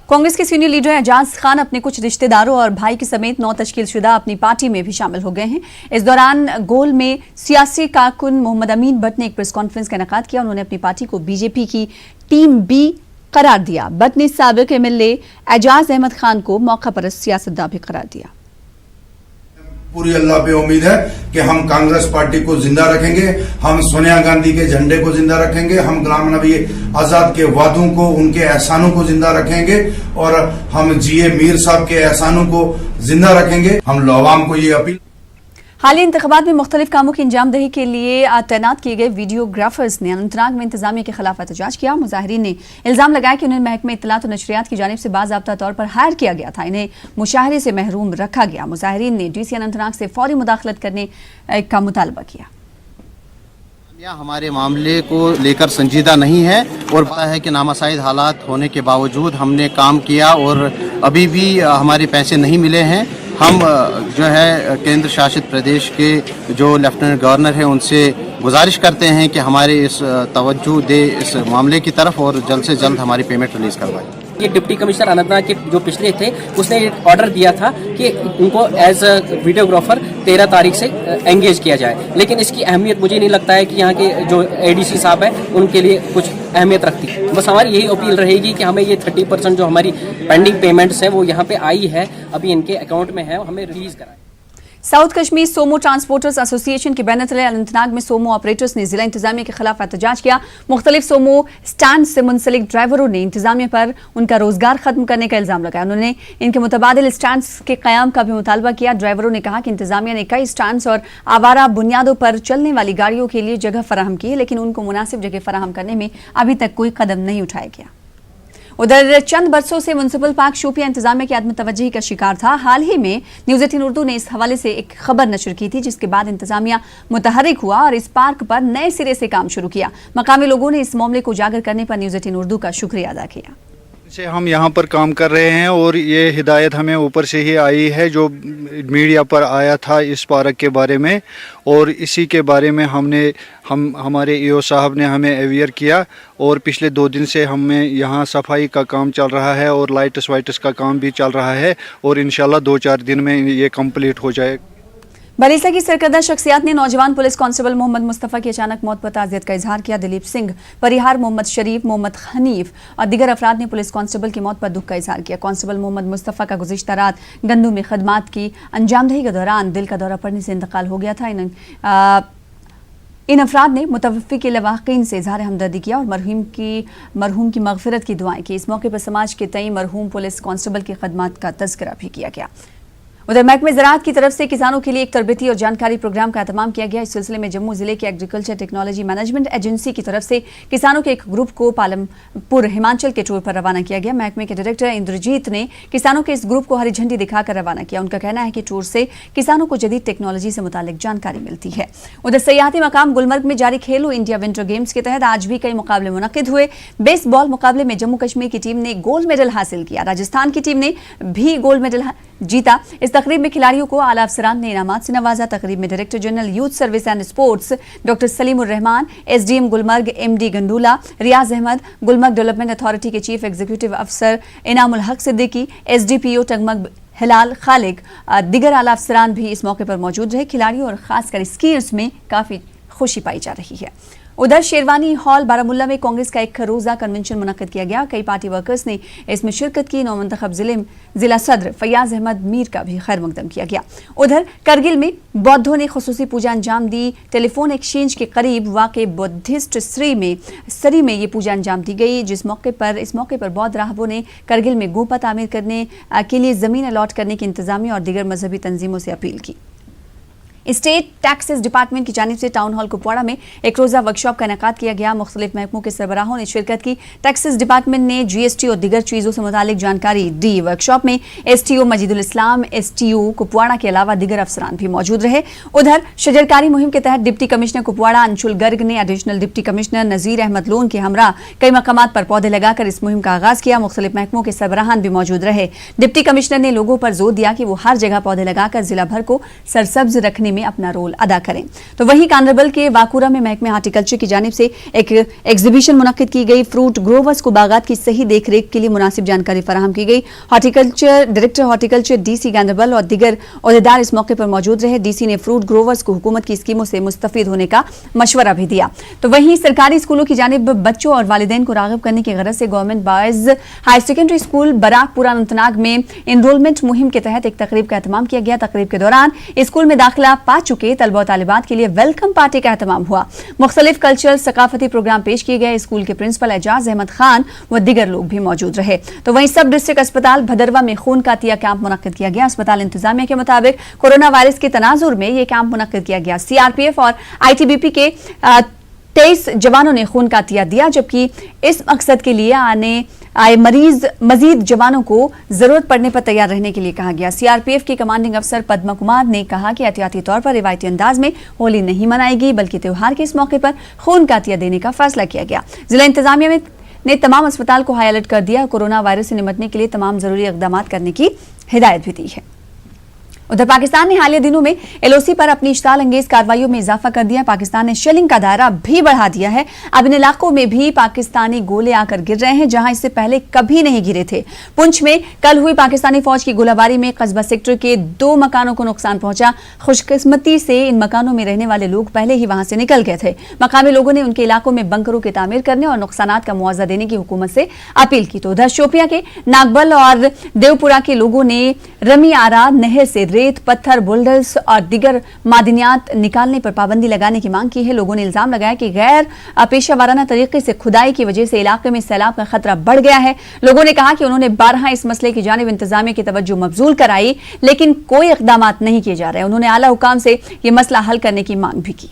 कांग्रेस के senior leader Ejaz Khan अपने कुछ रिश्तेदारों और भाई के समेत 9 तश्कीलशुदा अपनी पार्टी में भी शामिल हो गए हैं। इस दौरान गोल में सियासी कारकुन मोहम्मद अमीन भट्ट ने एक प्रेस कॉन्फ्रेंस का इनेकाद किया। उन्होंने अपनी पार्टी को बीजेपी की टीम बी करार दिया। भट्ट ने साबिक एमएलए एजाज अहमद खान को मौका पर सियासतदान भी करार दिया। पूरी अल्लाह पे उम्मीद है कि हम कांग्रेस पार्टी को जिंदा रखेंगे, हम सोनिया गांधी के झंडे को जिंदा रखेंगे, हम गुलाम नबी आजाद के वादों को, उनके एहसानों को जिंदा रखेंगे और हम जीए मीर साहब के एहसानों को जिंदा रखेंगे। हम अवाम को ये अपील। हालिया इंतखाबात में मुख्तलिफ कामों की अंजामदही के लिए तैनात किए गए वीडियोग्राफर्स ने अनंतनाग में इंतजामिया के खिलाफ एहतजाज किया। मुजाहिरीन ने इल्जाम लगाया कि उन्हें महकमे इत्तलात और नशरियात की जानिब से बाज़ाब्ता तौर पर हायर किया गया था, इन्हें मुशाहरे से महरूम रखा गया। मुजाहिरीन ने डीसी अनंतनाग से फौरी मुदाखलत करने का मुतालबा किया। हमारे मामले को लेकर संजीदा नहीं है और पता है कि नामसाइद हालात होने के बावजूद हमने काम किया और अभी भी हमारे पैसे नहीं मिले हैं। हम जो है केंद्र शासित प्रदेश के जो लेफ्टिनेंट गवर्नर हैं उनसे गुजारिश करते हैं कि हमारे इस तवज्जो दे इस मामले की तरफ और जल्द से जल्द हमारी पेमेंट रिलीज करवाएं। ये डिप्टी कमिश्नर अनंतनाग के जो पिछले थे उसने ऑर्डर दिया था कि उनको एज अ वीडियोग्राफर 13 तारीख से एंगेज किया जाए, लेकिन इसकी अहमियत मुझे नहीं लगता है कि यहाँ के जो एडीसी साहब हैं उनके लिए कुछ अहमियत रखती। बस हमारी यही अपील रहेगी कि हमें ये 30% जो हमारी पेंडिंग पेमेंट्स है वो यहाँ पे आई है, अभी इनके अकाउंट में है, हमें रिलीज कराएं। साउथ कश्मीर सोमो ट्रांसपोर्टर्स एसोसिएशन के बैनर तले अनंतनाग में सोमो ऑपरेटर्स ने जिला इंतजामिया के खिलाफ एहतजाज किया। मुख्तलिफ सोमो स्टैंड से मुंसलिक ड्राइवरों ने इंतजामिया पर उनका रोजगार खत्म करने का इल्जाम लगाया। उन्होंने इनके मुतबादिल स्टैंड्स के क़याम का भी मुतालबा किया। ड्राइवरों ने कहा कि इंतजामिया ने कई स्टैंड्स और आवारा बुनियादों पर चलने वाली गाड़ियों के लिए जगह फराहम की है, लेकिन उनको मुनासिब जगह फराहम करने में अभी तक कोई कदम नहीं उठाया गया। उधर चंद बरसों से म्युनिसिपल पार्क शोपियां इंतजामिया की आदम तवज्जुही का शिकार था। हाल ही में न्यूज़ 18 उर्दू ने इस हवाले से एक खबर नशर की थी, जिसके बाद इंतजामिया मुतहरिक हुआ और इस पार्क पर नए सिरे से काम शुरू किया। मकामी लोगों ने इस मामले को उजागर करने पर न्यूज़ 18 उर्दू का शुक्रिया अदा किया। से हम यहाँ पर काम कर रहे हैं और ये हिदायत हमें ऊपर से ही आई है जो मीडिया पर आया था इस पार्क के बारे में, और इसी के बारे में हमारे ईओ साहब ने हमें अवेयर किया और पिछले 2 दिन से हमें यहाँ सफाई का काम चल रहा है और लाइट्स वाइट्स का काम भी चल रहा है और इंशाल्लाह 2-4 दिन में ये कंप्लीट हो जाए। बरीसा की सरकर्दा शख्सियात ने नौजवान पुलिस कांस्टेबल मोहम्मद मुस्तफ़ा की अचानक मौत पर ताज़ियत का इजहार किया। दिलीप सिंह, परिहार, मोहम्मद शरीफ, मोहम्मद हनीफ और दीगर अफराद ने पुलिस कांस्टेबल की मौत पर दुख का इजहार किया। कांस्टेबल मोहम्मद मुस्तफ़ा का गुज़िश्ता रात गंदू में खदमात की अंजामदही के दौरान दिल का दौरा पड़ने से इंतकाल हो गया था। इन अफराद ने मुतवफ़्फ़ी के लवाक़ीन से इज़हार हमदर्दी किया और मरहूम की मग़फ़िरत की दुआएं की। इस मौके पर समाज के तई मरहूम पुलिस कांस्टेबल की खदमात का तज़किरा भी किया गया। उधर महकमे ज़राअत की तरफ से किसानों के लिए एक तरबेती और जानकारी प्रोग्राम का एहतमाम किया गया। इस सिलसिले में जम्मू जिले के एग्रीकल्चर टेक्नोलॉजी मैनेजमेंट एजेंसी की तरफ से किसानों के एक ग्रुप को पालमपुर हिमाचल के टूर पर रवाना किया गया। महकमे के डायरेक्टर इंद्रजीत ने किसानों के इस ग्रुप को हरी झंडी दिखाकर रवाना किया। उनका कहना है कि टूर से किसानों को जदीद टेक्नोलॉजी से मुतालिक जानकारी मिलती है। उधर सयाहती मकाम गुलमर्ग में जारी खेलो इंडिया विंटर गेम्स के तहत आज भी कई मुकाबले मुनक्किद हुए। बेसबॉल मुकाबले में जम्मू कश्मीर की टीम ने गोल्ड मेडल हासिल किया। राजस्थान की टीम ने भी गोल्ड मेडल जीता। इस तकरीब में खिलाड़ियों को आला अफसरान ने इनामात से नवाजा। तकरीब में director general youth service and sports doctor Salimur Rahman, SDM Gulmarg MD Gandula, Riyaz Ahmad, Gulmarg development authority के चीफ एग्जीक्यूटिव अफसर इनामुल हक सिद्दीकी, एसडीपीओ टगमग हिलाल खालिक, दीगर आला अफसरान भी इस मौके पर मौजूद रहे। खिलाड़ियों और खासकर स्कीयर्स में काफी खुशी पाई जा रही है। उधर शेरवानी हॉल बारामुल्ला में कांग्रेस का एक रोज़ा कन्वेंशन मुनक्किद किया गया। कई पार्टी वर्कर्स ने इसमें शिरकत की। नौमंतखब जिला सदर फयाज अहमद मीर का भी खैर मकदम किया गया। उधर करगिल में बौद्धों ने खुसूसी पूजा अंजाम दी। टेलीफोन एक्सचेंज के करीब वाक़े बुद्धिस्ट सरी में ये पूजा अंजाम दी गई। इस मौके पर बौद्ध राहबों ने करगिल में गोपा तामीर करने के लिए ज़मीन अलॉट करने की इंतजामिया और दीगर मजहबी तंजीमों से अपील की। स्टेट टैक्सेस डिपार्टमेंट की जानिब से टाउन हॉल कुपवाड़ा में एक रोज़ा वर्कशॉप का इनेकाद किया गया। मुख्तलिफ महकमों के सरबराहों ने शिरकत की। टैक्सेस डिपार्टमेंट ने जीएसटी और दीगर चीज़ों से मुतालिक जानकारी दी। वर्कशॉप में एसटीओ मजीदुल इस्लाम, एसटीओ कुपवाड़ा के अलावा दीगर अफसरान भी मौजूद रहे। उधर शजरकारी मुहिम के तहत डिप्टी कमिश्नर कुपवाड़ा अंशुल गर्ग ने एडिशनल डिप्टी कमिश्नर नज़ीर अहमद लोन के हमरा कई मकामात पर पौधे लगाकर इस मुहिम का आगाज किया। मुख्तलिफ महकमों के सरबराहान भी मौजूद रहे। डिप्टी कमिश्नर ने लोगों पर जोर दिया कि वो हर जगह पौधे लगाकर जिला भर को सरसब्ज रखने में अपना रोल अदा करें। तो वहीं कांडरबल के वाकुरा में महकमे हार्टिकल्चर की जानिब से एक एग्जीबिशन मुनक्किद की गई। फ्रूट ग्रोवर्स को बागात की सही देखरेख के लिए मुनासिब जानकारी फराहम की गई। Horticulture director horticulture DC Ganderbal और दीगर ओहदेदार इस मौके पर मौजूद रहे। DC ने फ्रूट ग्रोवर्स को हुकूमत की स्कीमों से मुस्तफीद होने का मशवरा भी दिया। तो वहीं सरकारी स्कूलों की जानिब बच्चों और वालिदैन को राग़िब करने की गरज से government boys higher secondary school Barakpura Anantnag में इनरोलमेंट मुहिम के तहत एक तकरीब का एहतमाम किया गया। तकरीब के दौरान स्कूल में दाखिला पा चुके तलबा और तालिबात के लिए वेलकम पार्टी का एहतमाम हुआ। मुख्तलिफ कल्चरल सकाफती प्रोग्राम पेश किए गए। स्कूल के प्रिंसिपल एजाज अहमद खान व दीगर लोग भी मौजूद रहे। तो वहीं सब डिस्ट्रिक्ट अस्पताल भदरवा में खून का अतिया कैंप मुनक्किद किया गया। अस्पताल इंतजामिया के मुताबिक कोरोना वायरस के तनाजुर में यह कैंप मुनक्किद किया गया। CRPF और ITBP के 23 जवानों ने खून का अतिया दिया, जबकि इस मकसद के लिए आए मरीज मजीद जवानों को जरूरत पड़ने पर तैयार रहने के लिए कहा गया। CRPF के कमांडिंग अफसर पद्मा कुमार ने कहा कि एहतियाती तौर पर रिवायती अंदाज में होली नहीं मनाएगी, बल्कि त्योहार के इस मौके पर खून का अतिया देने का फैसला किया गया। जिला इंतजामिया ने तमाम अस्पताल को हाई अलर्ट कर दिया। कोरोना वायरस से निपटने के लिए तमाम जरूरी इकदाम करने की हिदायत भी दी है। उधर पाकिस्तान ने हालिया दिनों में LOC पर अपनी इश्ताल अंगेज कार्रवाइयों में इजाफा कर दिया। पाकिस्तान ने शेलिंग का दायरा भी बढ़ा दिया है। अब इन इलाकों में भी पाकिस्तानी गोले आकर गिर रहे हैं, जहां इससे पहले कभी नहीं गिरे थे। पुंछ में कल हुई पाकिस्तानी फौज की गोलाबारी में कस्बा सेक्टर के 2 मकानों को नुकसान पहुंचा। खुशकिस्मती से इन मकानों में रहने वाले लोग पहले ही वहां से निकल गए थे। मकामी लोगों ने उनके इलाकों में बंकरों की तामीर करने और नुकसानात का मुआवजा देने की हुकूमत से अपील की। तो उधर शोपियां के नागबल और देवपुरा के लोगों ने रमी आरा नहर से रेत, पत्थर, बुलडल्स और दीगर मादनियात निकालने पर पाबंदी लगाने की मांग की है। लोगों ने इल्जाम लगाया कि गैर पेशा वाराना तरीके से खुदाई की वजह से इलाके में सैलाब का खतरा बढ़ गया है। लोगों ने कहा कि उन्होंने 12 इस मसले की जानिब इंतजामिया की तवज्जो मबजूल कराई, लेकिन कोई इकदाम नहीं किए जा रहे। उन्होंने आला हुकाम से यह मसला हल करने की मांग भी की।